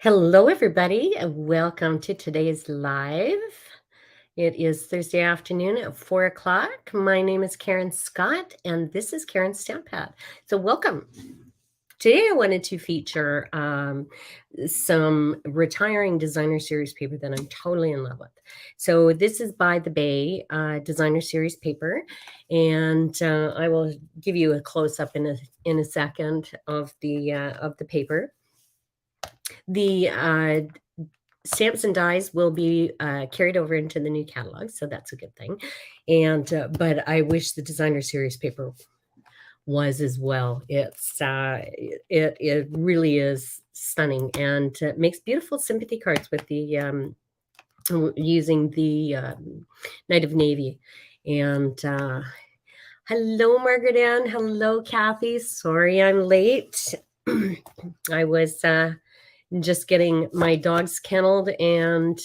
Hello, everybody, and welcome to today's live. It is Thursday afternoon at 4 o'clock. My name is Karen Scott, and this is Karen's Stamp Pad. So, welcome. Today, I wanted to feature some retiring designer series paper that I'm totally in love with. So, this is by the Bay designer series paper, and I will give you a close up in a second of the paper. The stamps and dies will be carried over into the new catalog, so that's a good thing. And but I wish the designer series paper was as well. It really is stunning and makes beautiful sympathy cards with the using the Knight of Navy. And hello, Margaret Ann. Hello, Kathy. Sorry I'm late. I was just getting my dogs kenneled, and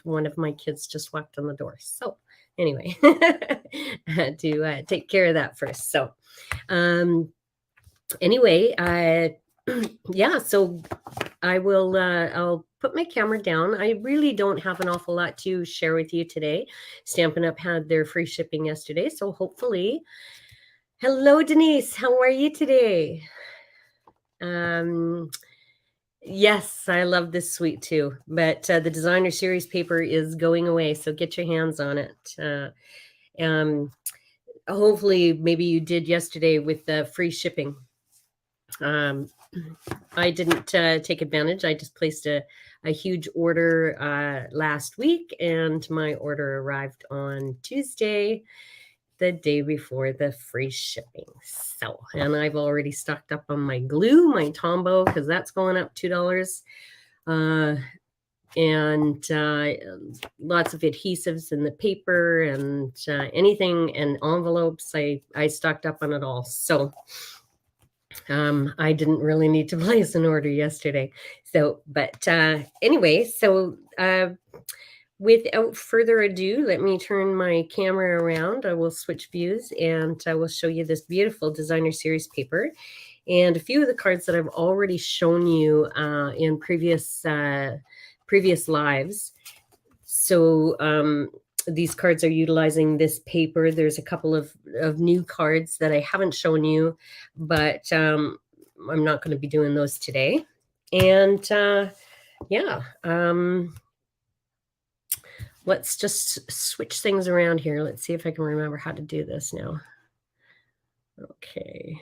one of my kids just walked on the door. So anyway, I had to take care of that first. So anyway, yeah. So I'll put my camera down. I really don't have an awful lot to share with you today. Stampin' Up! Had their free shipping yesterday, so hopefully. Hello, Denise. How are you today? Yes, I love this suite too, but the designer series paper is going away, so get your hands on it. Hopefully, maybe you did yesterday with the free shipping. I didn't take advantage. I just placed a huge order last week, and my order arrived on Tuesday, the day before the free shipping. So, and I've already stocked up on my glue, my Tombow, because that's going up $2. And lots of adhesives in the paper and anything and envelopes. I stocked up on it all. So I didn't really need to place an order yesterday. So, but anyway, so without further ado, let me turn my camera around. I will switch views and I will show you this beautiful designer series paper and a few of the cards that I've already shown you in previous lives. So these cards are utilizing this paper. There's a couple of new cards that I haven't shown you, but I'm not going to be doing those today. And yeah. Let's just switch things around here. Let's see if I can remember how to do this now. Okay.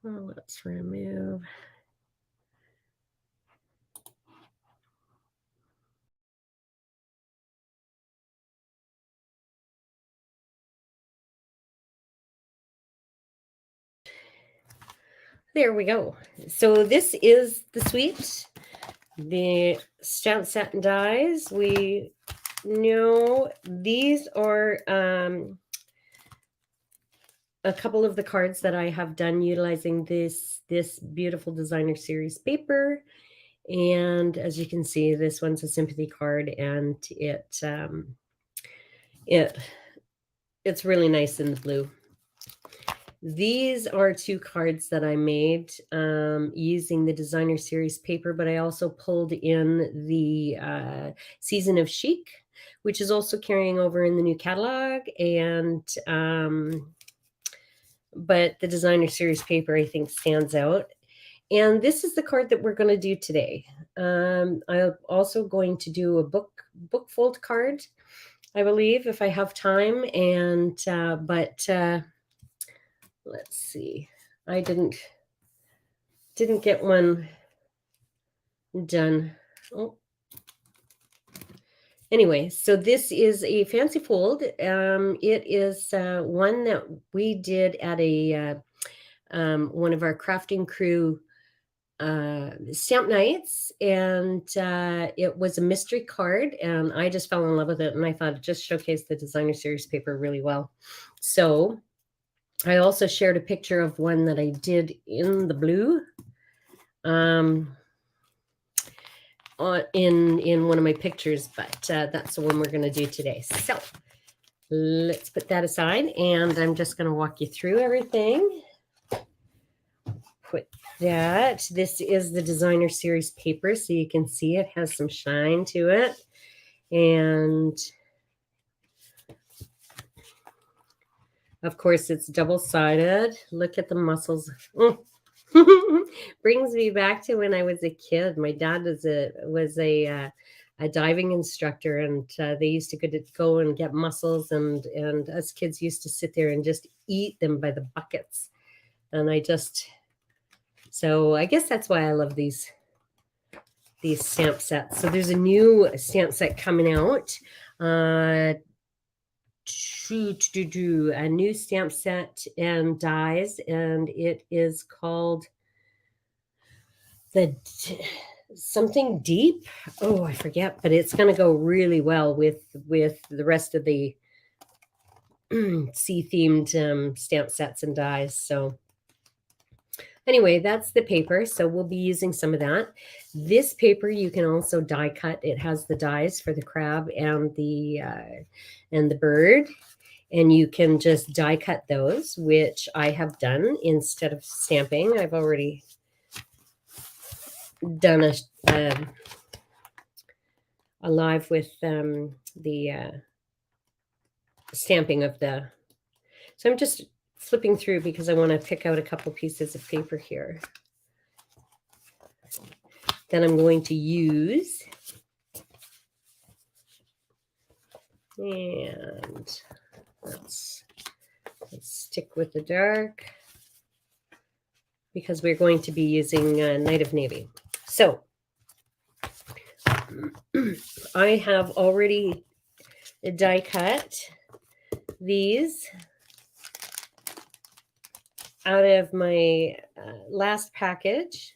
Well, let's remove. There we go. So this is the suite. The stamp set and dies. We know these are a couple of the cards that I have done utilizing this beautiful designer series paper. And as you can see, this one's a sympathy card, and it's really nice in the blue. These are two cards that I made using the designer series paper, but I also pulled in the Season of Chic, which is also carrying over in the new catalog. And but the designer series paper, I think, stands out. And this is the card that we're going to do today. I'm also going to do a book fold card, I believe, if I have time. And but let's see. I didn't get one done. Oh. Anyway, so this is a fancy fold. It is one that we did at a one of our crafting crew stamp nights, and it was a mystery card, and I just fell in love with it, and I thought it just showcased the designer series paper really well. So I also shared a picture of one that I did in the blue in one of my pictures, but that's the one we're going to do today. So let's put that aside, and I'm just going to walk you through everything. put that. This is the Designer Series paper, so you can see it has some shine to it. And of course, it's double-sided. Look at the muscles. Brings me back to when I was a kid. My dad was a diving instructor, and they used to go and get mussels, and us kids used to sit there and just eat them by the buckets. And so I guess that's why I love these stamp sets. So there's a new stamp set coming out. A new stamp set and dies, and it is called the something deep. Oh, I forget, but it's going to go really well with the rest of the sea themed stamp sets and dies. So anyway, that's the paper. So we'll be using some of that. This paper you can also die cut. It has the dies for the crab and the bird, and you can just die cut those, which I have done instead of stamping. I've already done a live with the stamping of the. So I'm just flipping through because I want to pick out a couple pieces of paper here. Then I'm going to use, and let's stick with the dark because we're going to be using Night of Navy. So I have already die cut these out of my last package.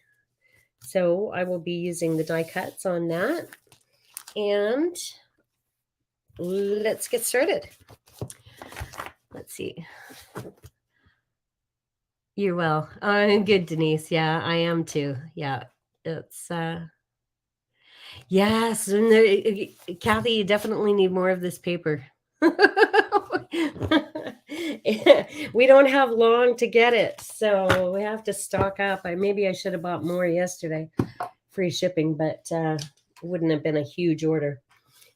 So I will be using the die cuts on that. And let's get started. Let's see. You're well. I'm good, Denise. Yeah, I am too. Yeah, it's yes. And Kathy, you definitely need more of this paper. We don't have long to get it, so we have to stock up. Maybe I should have bought more yesterday, free shipping, but it wouldn't have been a huge order.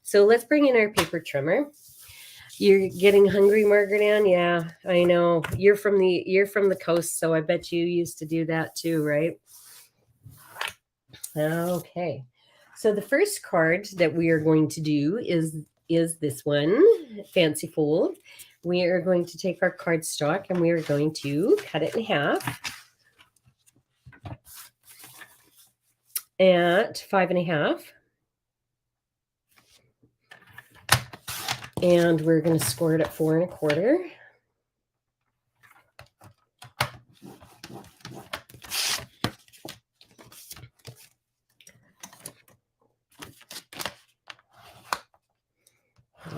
So let's bring in our paper trimmer. You're getting hungry, Margaret Ann? Yeah, I know. You're from the coast, so I bet you used to do that too, right? Okay. So the first card that we are going to do is this one, Fancy Fold. We are going to take our cardstock and we are going to cut it in half at 5.5. And we're going to score it at 4.25.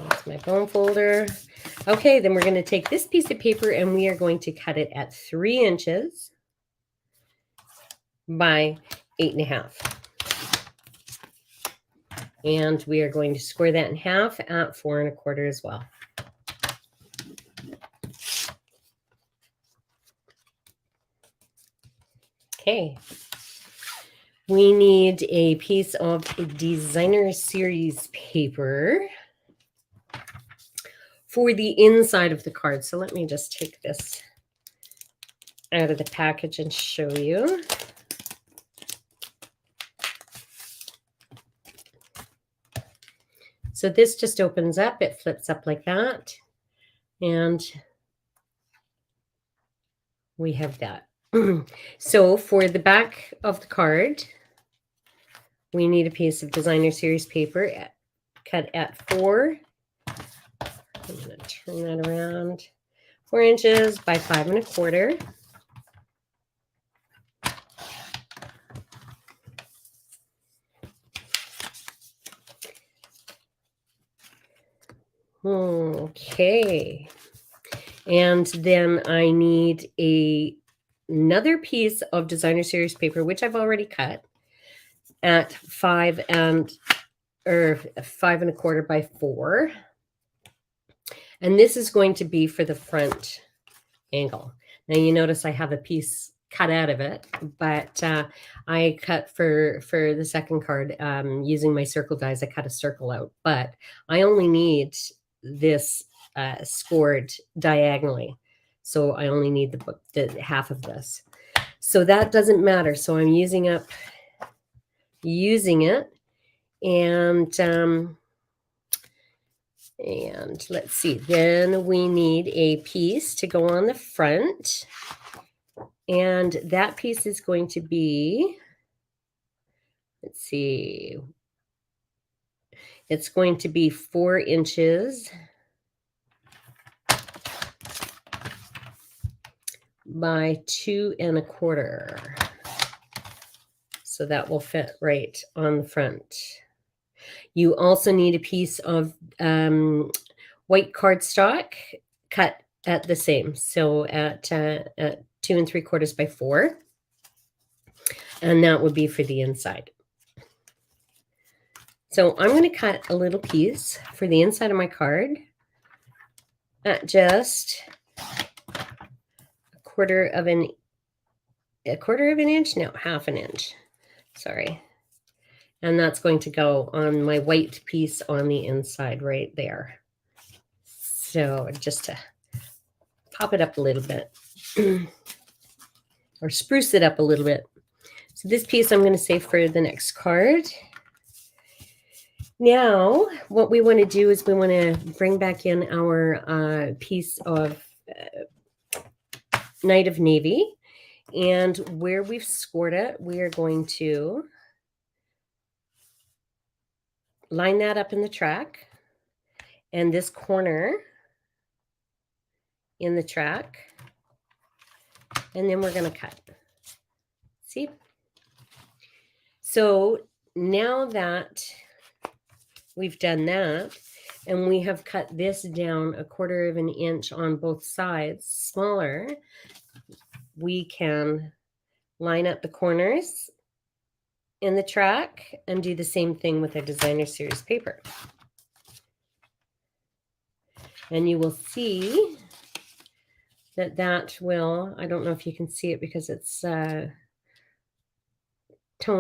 That's my bone folder. Okay, then we're going to take this piece of paper and we are going to cut it at 3 inches by 8.5. And we are going to score that in half at 4.25 as well. Okay. We need a piece of Designer Series paper for the inside of the card. So let me just take this out of the package and show you. So this just opens up, it flips up like that, and we have that. So for the back of the card, we need a piece of Designer Series paper cut at 4. I'm going to turn that around. 4 inches by 5.25. Okay. And then I need another piece of Designer Series paper, which I've already cut at 5.25 by 4. And this is going to be for the front angle. Now you notice I have a piece cut out of it, but I cut for the second card using my circle dies. I cut a circle out, but I only need this scored diagonally, so I only need the half of this. So that doesn't matter. So I'm using it, and let's see. Then we need a piece to go on the front. And that piece is going to be, let's see, it's going to be 4 inches by 2 1/4. So that will fit right on the front. You also need a piece of white cardstock cut at the same. So at 2 3/4 by 4. And that would be for the inside. So I'm going to cut a little piece for the inside of my card at just a quarter of an inch? No, half an inch. Sorry. And that's going to go on my white piece on the inside right there. So just to pop it up a little bit or spruce it up a little bit. So this piece I'm going to save for the next card. Now, what we want to do is we want to bring back in our piece of Night of Navy. And where we've scored it, we are going to line that up in the track. And this corner in the track. And then we're going to cut. See? So now that we've done that, and we have cut this down 1/4 inch on both sides, smaller, we can line up the corners in the track and do the same thing with a designer series paper. And you will see that will, I don't know if you can see it because it's tone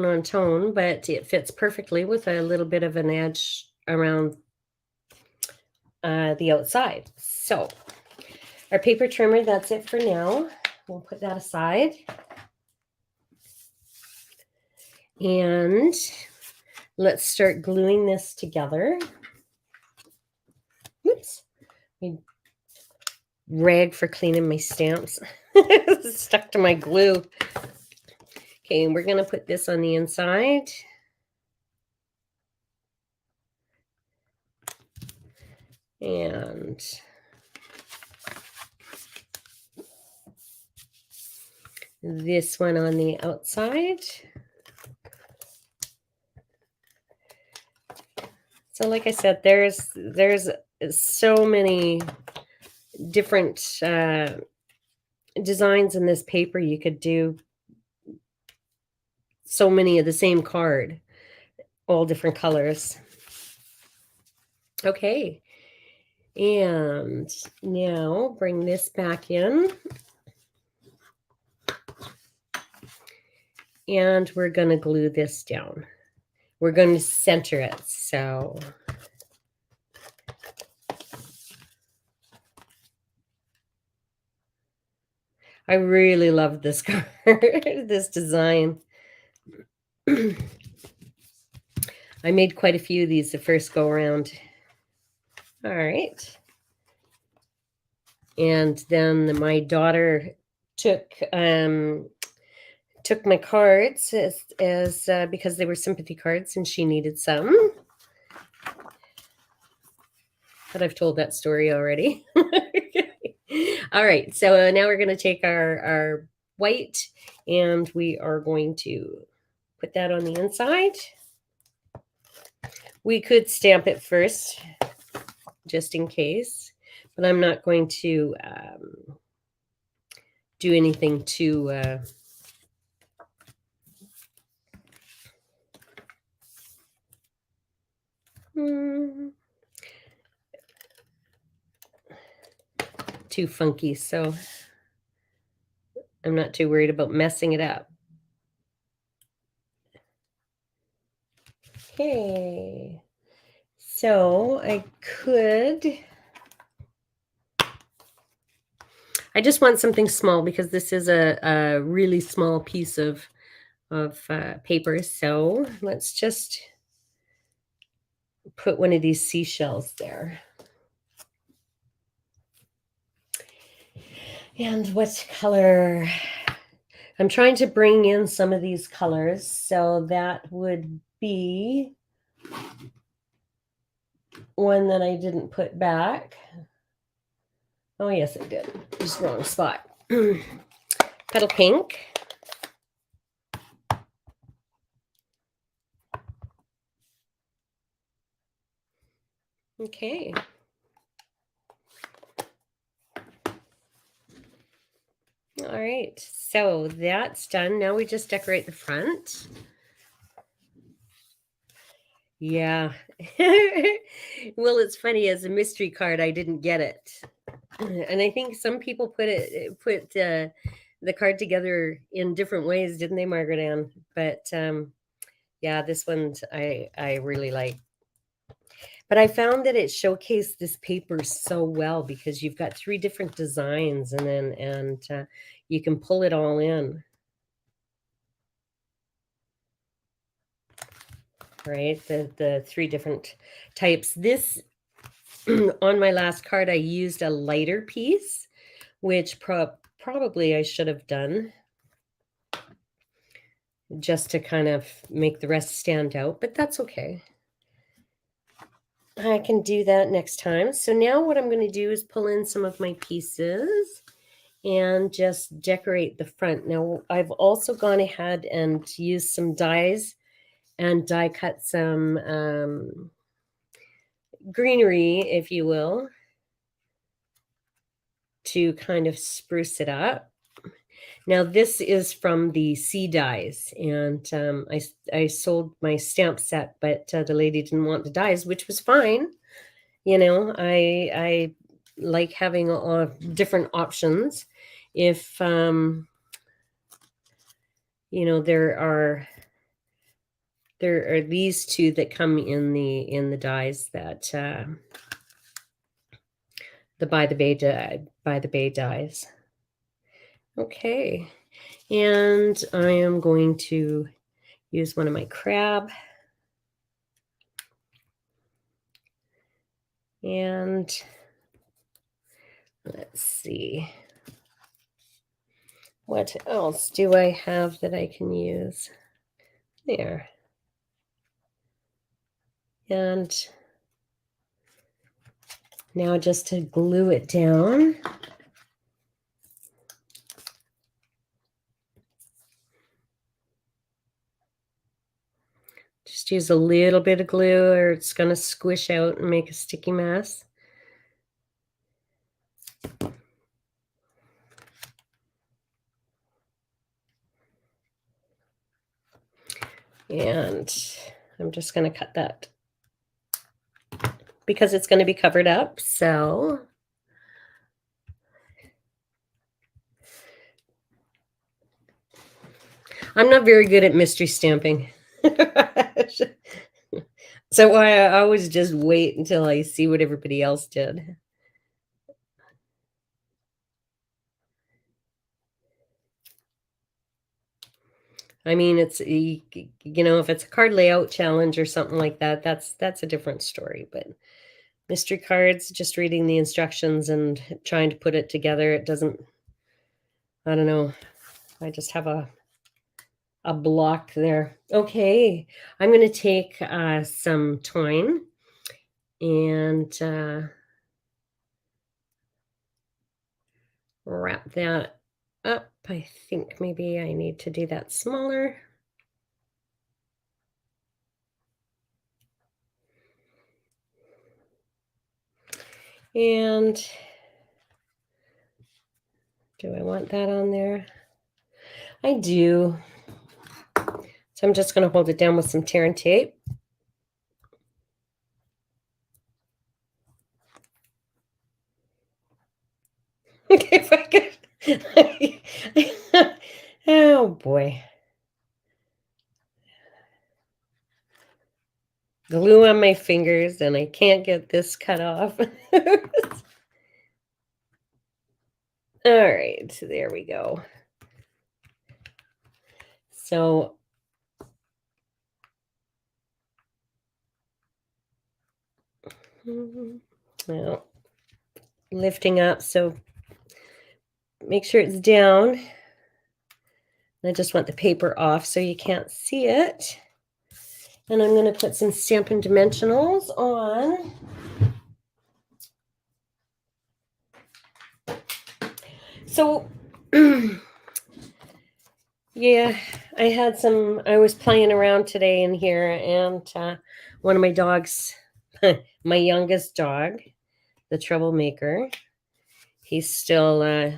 on tone, but it fits perfectly with a little bit of an edge around the outside. So our paper trimmer, that's it for now. We'll put that aside. And let's start gluing this together. Oops. Rag for cleaning my stamps. Stuck to my glue. Okay, we're going to put this on the inside. And this one on the outside. So like I said, there's so many different designs in this paper. You could do so many of the same card, all different colors. Okay. And now bring this back in. And we're going to glue this down. We're going to center it. So I really love this card, this design. I made quite a few of these the first go around. All right. And then my daughter took my cards as because they were sympathy cards and she needed some. But I've told that story already. All right, so now we're going to take our white and we are going to put that on the inside. We could stamp it first, just in case, but I'm not going to do anything too too funky. So I'm not too worried about messing it up. Okay, so I just want something small because this is a really small piece of paper. So let's just put one of these seashells there. And what color? I'm trying to bring in some of these colors. So that would be one that I didn't put back. Oh, yes, I did. Just wrong spot. Petal pink. Okay. All right, so that's done. Now we just decorate the front. Yeah. Well, it's funny, as a mystery card, I didn't get it. And I think some people put the card together in different ways, didn't they, Margaret Ann? But yeah, this one I really like. But I found that it showcased this paper so well because you've got 3 different designs, and then you can pull it all in. Right, the 3 different types. This on my last card, I used a lighter piece, which probably I should have done just to kind of make the rest stand out, but that's okay. I can do that next time. So now what I'm going to do is pull in some of my pieces and just decorate the front. Now I've also gone ahead and used some dies and die cut some greenery, if you will, to kind of spruce it up. Now this is from the Sea Dies, and I sold my stamp set, but the lady didn't want the dies, which was fine. You know, I like having different options. If you know, there are these 2 that come in the dies, that the By the Bay dies. Okay, and I am going to use one of my crab, and let's see, what else do I have that I can use there? And now just to glue it down. Just use a little bit of glue or it's going to squish out and make a sticky mess. And I'm just going to cut that because it's going to be covered up. So I'm not very good at mystery stamping. So I always just wait until I see what everybody else did. I mean, it's, you know, if it's a card layout challenge or something like that, that's a different story. But mystery cards, just reading the instructions and trying to put it together, it doesn't, I don't know. I just have a block there. Okay, I'm going to take some twine and wrap that up. I think maybe I need to do that smaller. And do I want that on there? I do. So I'm just going to hold it down with some tear and tape. Okay, if I could. Oh boy. Glue on my fingers and I can't get this cut off. All right, there we go. So well, lifting up, so make sure it's down. I just want the paper off so you can't see it. And I'm going to put some Stampin' Dimensionals on. So, yeah, I was playing around today in here, and one of my dogs, my youngest dog, the troublemaker, he's still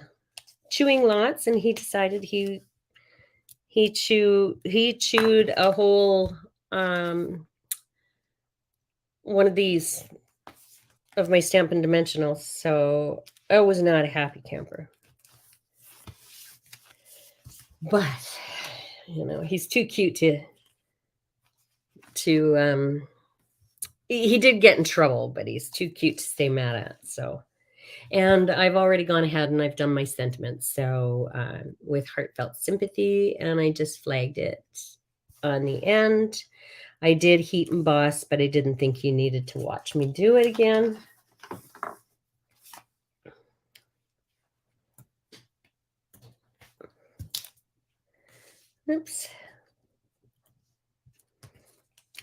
chewing lots, and he decided he chewed a whole one of these of my Stampin' Dimensionals. So I was not a happy camper. But he's too cute to he did get in trouble, but he's too cute to stay mad at. So, and I've already gone ahead and I've done my sentiments. So with heartfelt sympathy, and I just flagged it on the end. I did heat emboss, but I didn't think you needed to watch me do it again. Oops.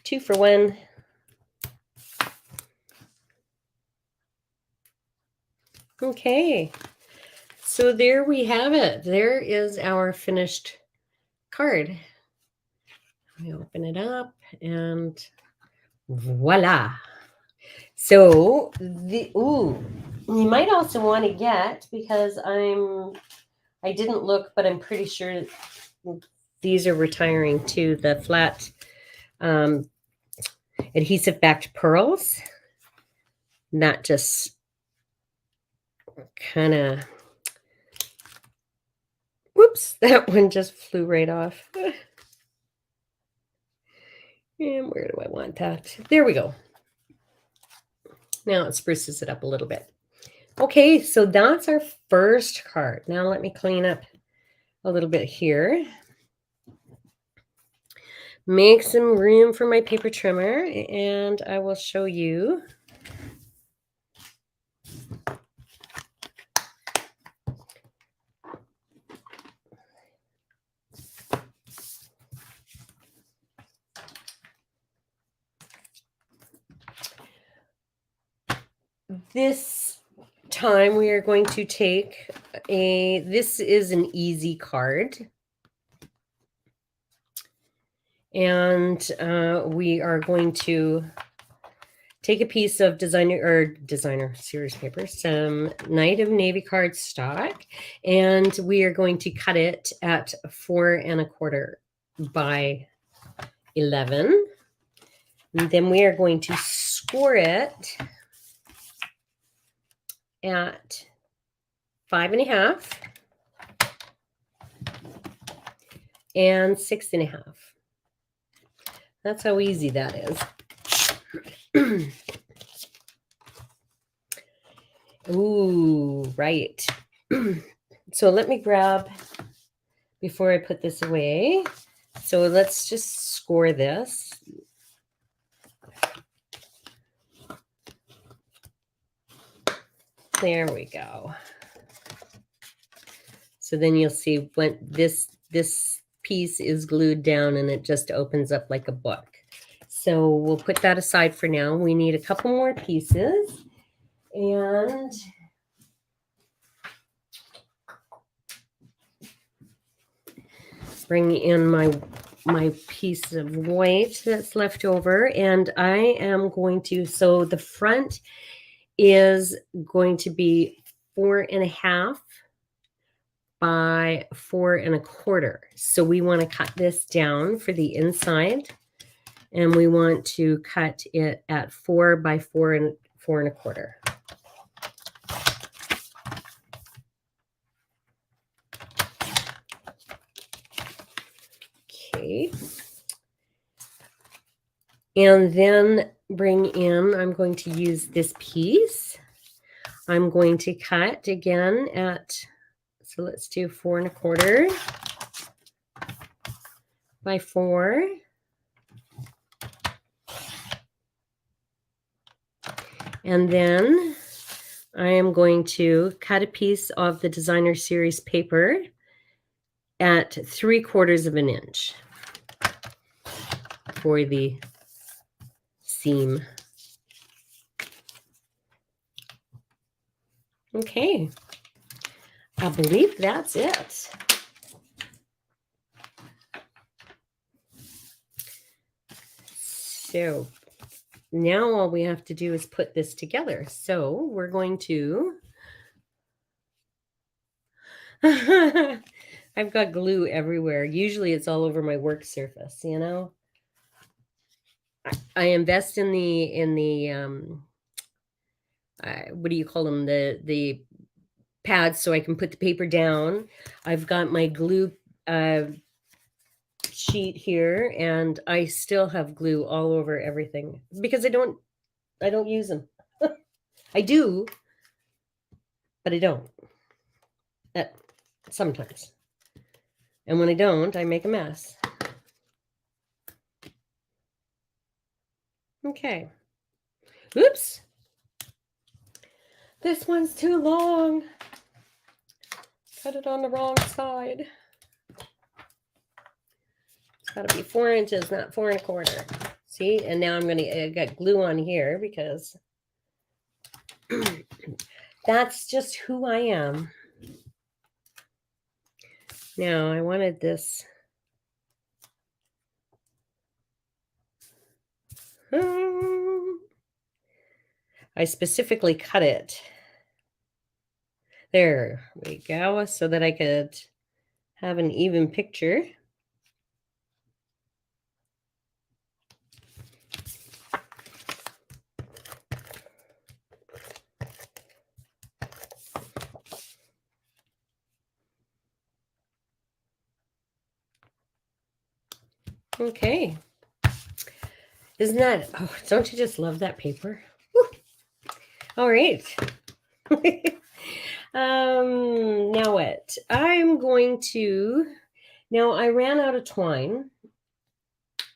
2 for 1. Okay. So there we have it. There is our finished card. Let me open it up and voila. So you might also want to get, because I didn't look, but I'm pretty sure these are retiring too, the flat adhesive backed pearls, not just kind of, whoops, that one just flew right off. And where do I want that? There we go. Now it spruces it up a little bit. Okay, so that's our first card. Now let me clean up a little bit here. Make some room for my paper trimmer, and I will show you. This time we are going to take this is an easy card. And we are going to take a piece of designer series paper, some Night of Navy cardstock, and we are going to cut it at 4 1/4 by 11. And then we are going to score it at 5 1/2 and 6 1/2. That's how easy that is. Ooh, right. So let me grab, before I put this away. So let's just score this. There we go. So then you'll see when this piece is glued down and it just opens up like a book. So we'll put that aside for now. We need a couple more pieces, and bring in my piece of white that's left over, and I am going to, so the front is going to be 4 1/2 by 4 1/4. So we want to cut this down for the inside, and we want to cut it at 4 by 4 and 4 1/4. Okay. And then bring in, I'm going to use this piece. I'm going to cut again at, so let's do 4 1/4 by 4. And then I am going to cut a piece of the Designer Series paper at 3/4 of an inch for the seam. Okay, I believe that's it. So now all we have to do is put this together. So we're going to, I've got glue everywhere. Usually it's all over my work surface, you know. I invest in the what do you call them? The pads so I can put the paper down. I've got my glue sheet here, and I still have glue all over everything because I don't use them. I do, but I don't. Sometimes. And when I don't, I make a mess. Okay. Oops. This one's too long. Cut it on the wrong side. It's got to be 4 inches, not 4 1/4. See? And now I'm going to get glue on here because that's just who I am. Now, I wanted this. I specifically cut it. There we go, so that I could have an even picture. Okay. Isn't that, oh, don't you just love that paper? Woo. All right. Now what? I'm going to, now I ran out of twine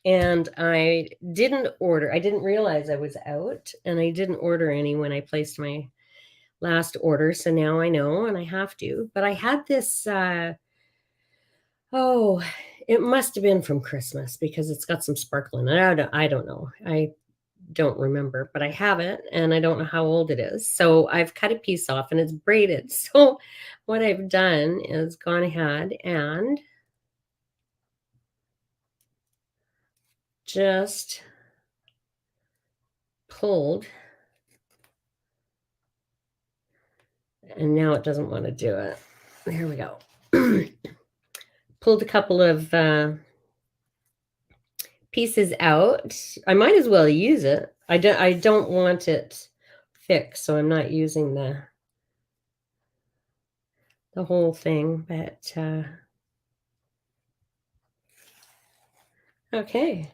and I didn't realize I was out, and I didn't order any when I placed my last order. So now I know, and I have to, but I had this, oh, it must have been from Christmas because it's got some sparkle in it. I don't know. I don't remember, but I have it and I don't know how old it is. So I've cut a piece off and it's braided. So what I've done is gone ahead and just pulled, and now it doesn't want to do it. There we go. Pulled a couple of pieces out. I might as well use it. I don't want it fixed, so I'm not using the whole thing, but okay.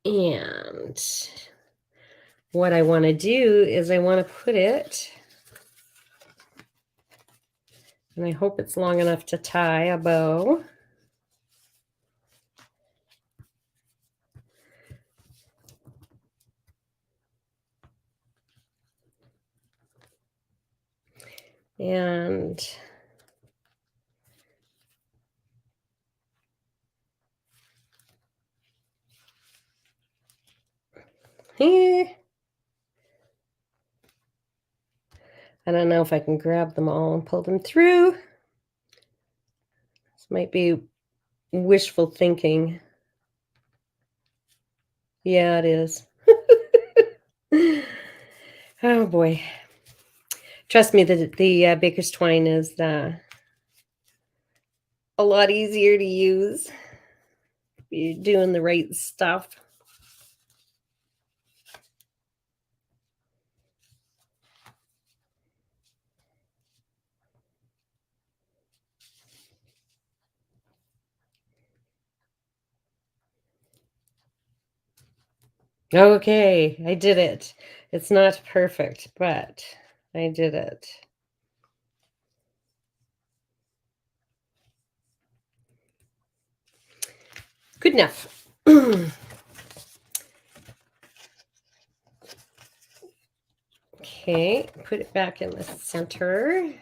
And what I want to do is I want to put it, and I hope it's long enough to tie a bow. And here, I don't know if I can grab them all and pull them through. This might be wishful thinking. Yeah, it is. Oh boy. Trust me, the baker's twine is a lot easier to use if you're doing the right stuff. Okay, I did it. It's not perfect, but I did it. Good enough. Okay, put it back in the center.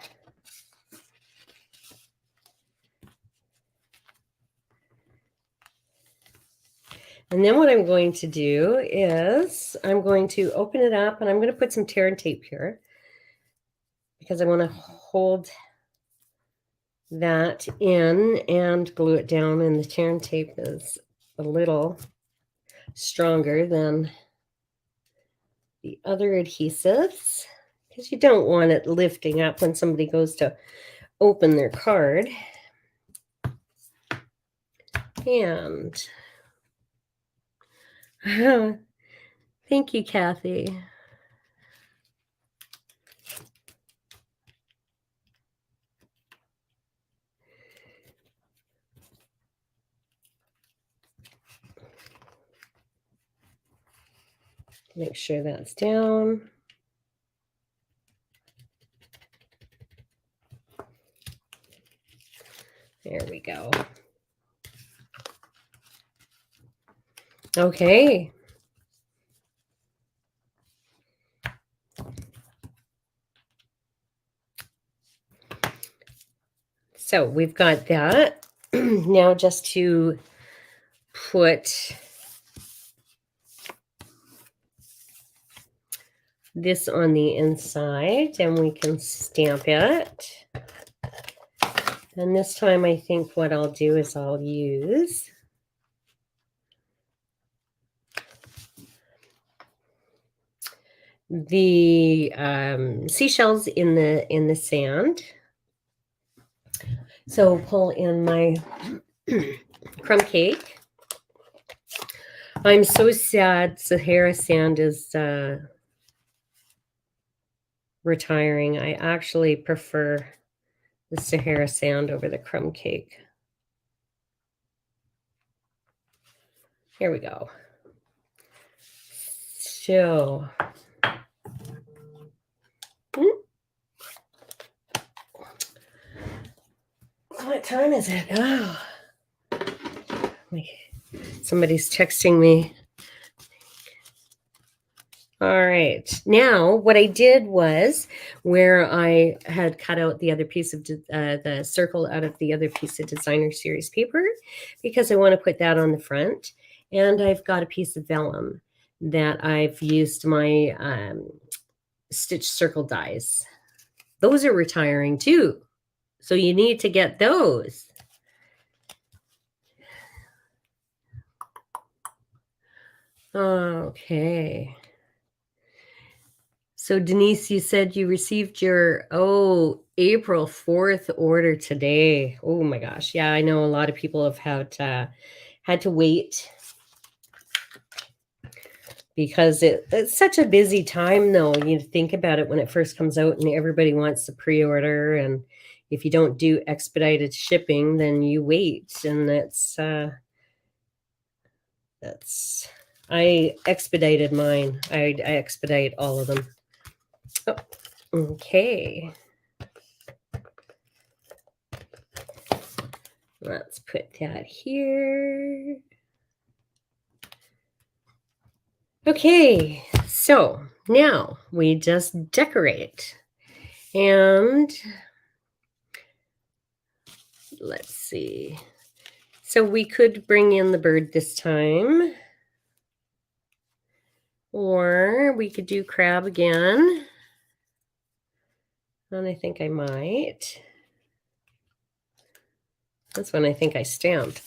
And then what I'm going to do is I'm going to open it up and I'm going to put some tear and tape here because I want to hold that in and glue it down. And the tear and tape is a little stronger than the other adhesives because you don't want it lifting up when somebody goes to open their card. And thank you, Kathy. Make sure that's down. There we go. Okay. So we've got that. Now just to put this on the inside and we can stamp it. And this time I think what I'll do is I'll use the seashells in the sand. So pull in my crumb cake. I'm so sad Sahara Sand is retiring. I actually prefer the Sahara Sand over the crumb cake. Here we go. So what time is it? Oh, somebody's texting me. All right. Now, what I did was where I had cut out the other piece of the circle out of the other piece of designer series paper because I want to put that on the front. And I've got a piece of vellum that I've used my stitch circle dies. Those are retiring too. So you need to get those. Okay. So Denise, you said you received your April 4th order today. Oh my gosh. Yeah, I know a lot of people have had to wait because it's such a busy time though. You think about it when it first comes out and everybody wants to pre-order, and if you don't do expedited shipping, then you wait, and that's I expedited mine. I expedite all of them. Oh, okay. Let's put that here. Okay, so now we just decorate. And let's see. So we could bring in the bird this time. Or we could do crab again. And I think I might. That's when I think I stamped.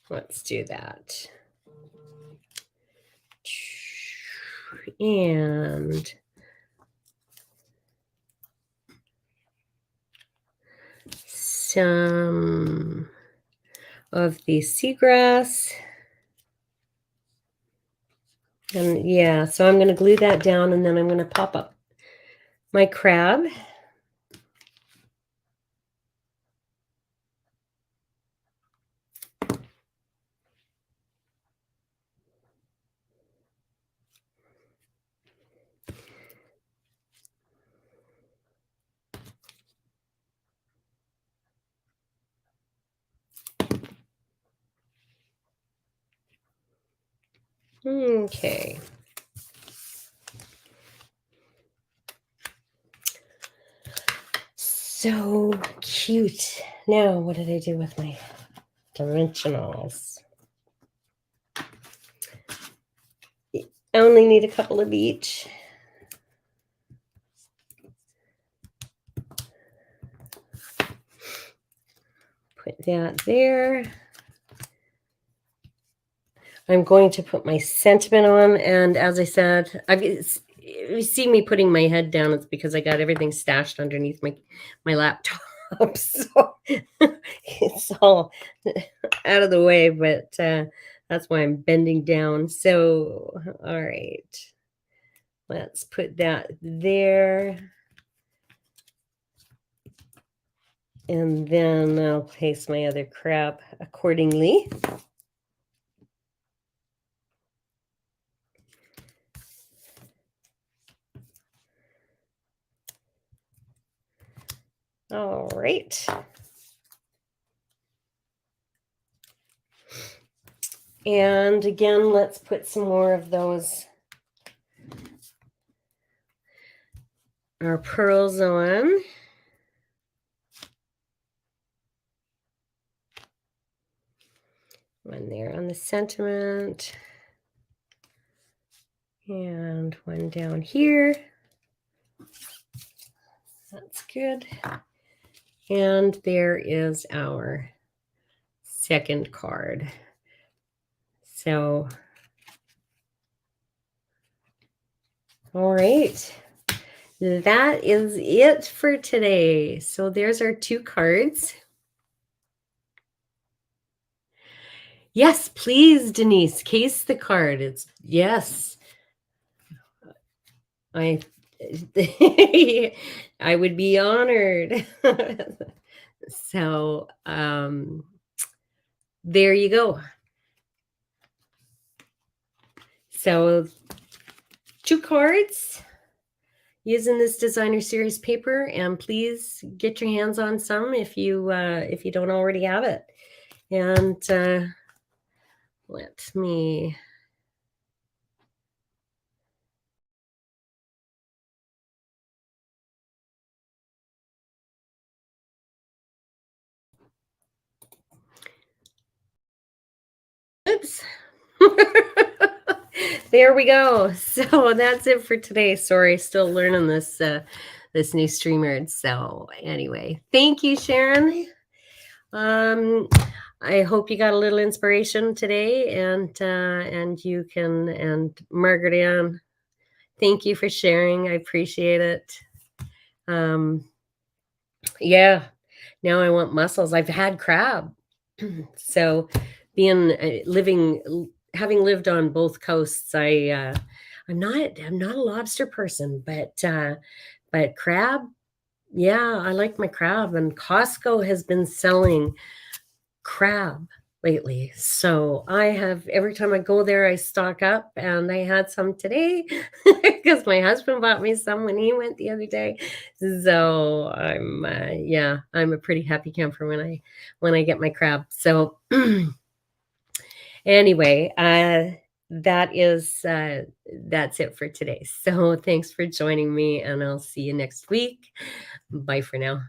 Let's do that. And some of the seagrass. And yeah, so I'm going to glue that down and then I'm going to pop up my crab. Okay. So cute. Now, what did I do with my dimensionals? I only need a couple of each. Put that there. I'm going to put my sentiment on, and as I said, you see me putting my head down, it's because I got everything stashed underneath my laptop. So it's all out of the way, but that's why I'm bending down. So, all right, let's put that there. And then I'll place my other crap accordingly. All right. And again, let's put some more of those, our pearls on. One there on the sentiment. And one down here. That's good. And there is our second card. So, all right. That is it for today. So there's our 2 cards. Yes, please, Denise, case the card. It's yes. I I would be honored. So, there you go. So 2 cards using this designer series paper, and please get your hands on some if you don't already have it. And let me oops. There we go. So that's it for today. Sorry, still learning this this new StreamYard. So anyway, thank you, Sharon. I hope you got a little inspiration today, and you can, and Margaret Ann, thank you for sharing. I appreciate it. Yeah, now I want mussels. I've had crab. So being having lived on both coasts, I'm not a lobster person, but crab, yeah, I like my crab, and Costco has been selling crab lately. So I have, every time I go there, I stock up, and I had some today because my husband bought me some when he went the other day. So I'm a pretty happy camper when I get my crab. So anyway, that's it for today. So thanks for joining me, and I'll see you next week. Bye for now.